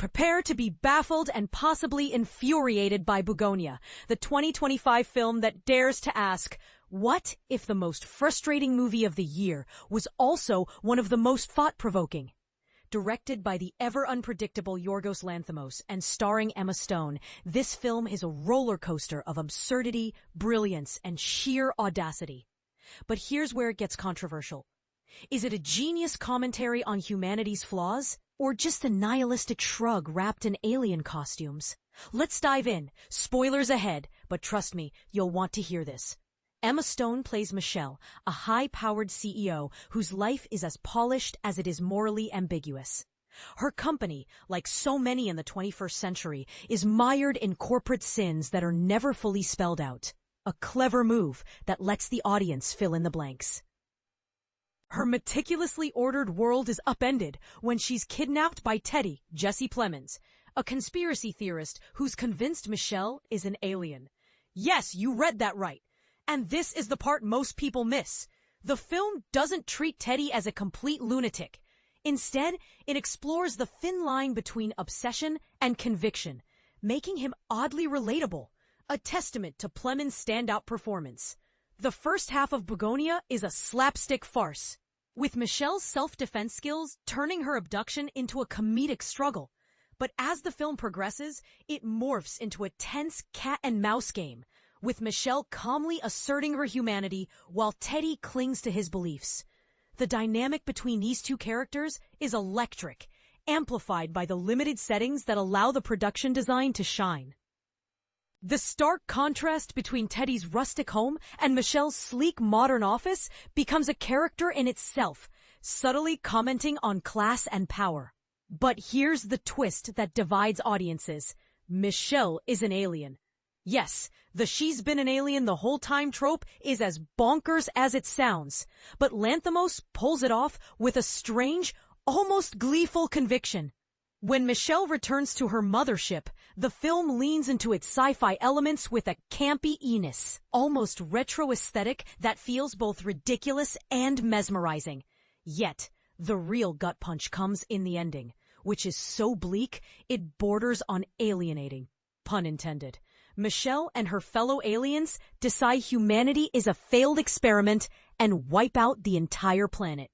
Prepare to be baffled and possibly infuriated by Bugonia, the 2025 film that dares to ask, what if the most frustrating movie of the year was also one of the most thought-provoking? Directed by the ever-unpredictable Yorgos Lanthimos and starring Emma Stone, this film is a roller coaster of absurdity, brilliance, and sheer audacity. But here's where it gets controversial. Is it a genius commentary on humanity's flaws? Or just a nihilistic shrug wrapped in alien costumes? Let's dive in. Spoilers ahead, but trust me, you'll want to hear this. Emma Stone plays Michelle, a high-powered CEO whose life is as polished as it is morally ambiguous. Her company, like so many in the 21st century, is mired in corporate sins that are never fully spelled out. A clever move that lets the audience fill in the blanks. Her meticulously ordered world is upended when she's kidnapped by Teddy, Jesse Plemons, a conspiracy theorist who's convinced Michelle is an alien. Yes, you read that right. And this is the part most people miss. The film doesn't treat Teddy as a complete lunatic. Instead, it explores the thin line between obsession and conviction, making him oddly relatable, a testament to Plemons' standout performance. The first half of Bugonia is a slapstick farce, with Michelle's self-defense skills turning her abduction into a comedic struggle. But as the film progresses, it morphs into a tense cat-and-mouse game, with Michelle calmly asserting her humanity while Teddy clings to his beliefs. The dynamic between these two characters is electric, amplified by the limited settings that allow the production design to shine. The stark contrast between Teddy's rustic home and Michelle's sleek modern office becomes a character in itself, subtly commenting on class and power. But here's the twist that divides audiences. Michelle is an alien. Yes, the she's been an alien the whole time trope is as bonkers as it sounds, but Lanthimos pulls it off with a strange, almost gleeful conviction. When Michelle returns to her mothership, the film leans into its sci-fi elements with a campy-ness, almost retro aesthetic that feels both ridiculous and mesmerizing. Yet, the real gut punch comes in the ending, which is so bleak it borders on alienating. Pun intended. Michelle and her fellow aliens decide humanity is a failed experiment and wipe out the entire planet.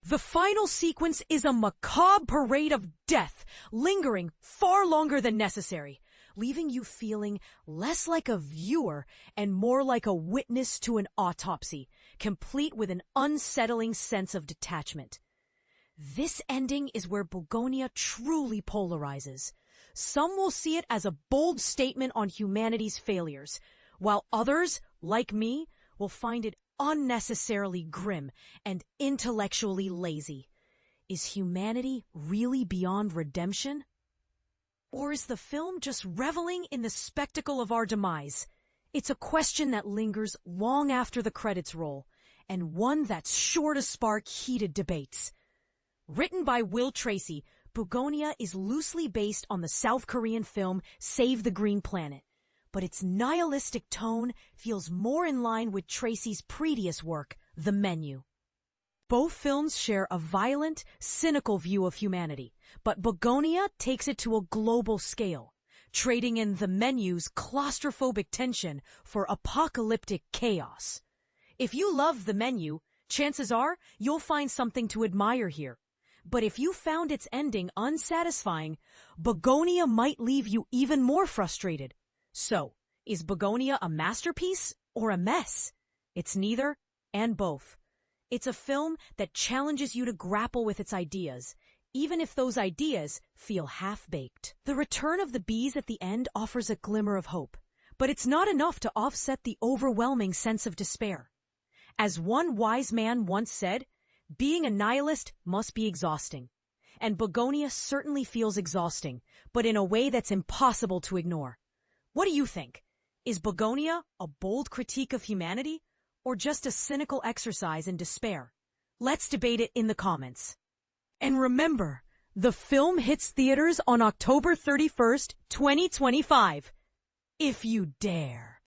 The final sequence is a macabre parade of death, lingering far longer than necessary, leaving you feeling less like a viewer and more like a witness to an autopsy, complete with an unsettling sense of detachment. This ending is where Bugonia truly polarizes. Some will see it as a bold statement on humanity's failures, while others, like me, will find it unnecessarily grim and intellectually lazy. Is humanity really beyond redemption? Or is the film just reveling in the spectacle of our demise? It's a question that lingers long after the credits roll, and one that's sure to spark heated debates. Written by Will Tracy, Bugonia is loosely based on the South Korean film Save the Green Planet, but its nihilistic tone feels more in line with Tracy's previous work, The Menu. Both films share a violent, cynical view of humanity, but Bugonia takes it to a global scale, trading in The Menu's claustrophobic tension for apocalyptic chaos. If you love The Menu, chances are you'll find something to admire here. But if you found its ending unsatisfying, Bugonia might leave you even more frustrated. So, is Bugonia a masterpiece or a mess? It's neither and both. It's a film that challenges you to grapple with its ideas, even if those ideas feel half-baked. The return of the bees at the end offers a glimmer of hope, but it's not enough to offset the overwhelming sense of despair. As one wise man once said, being a nihilist must be exhausting. And Bugonia certainly feels exhausting, but in a way that's impossible to ignore. What do you think? Is Bugonia a bold critique of humanity, or just a cynical exercise in despair? Let's debate it in the comments. And remember, the film hits theaters on October 31st, 2025. If you dare.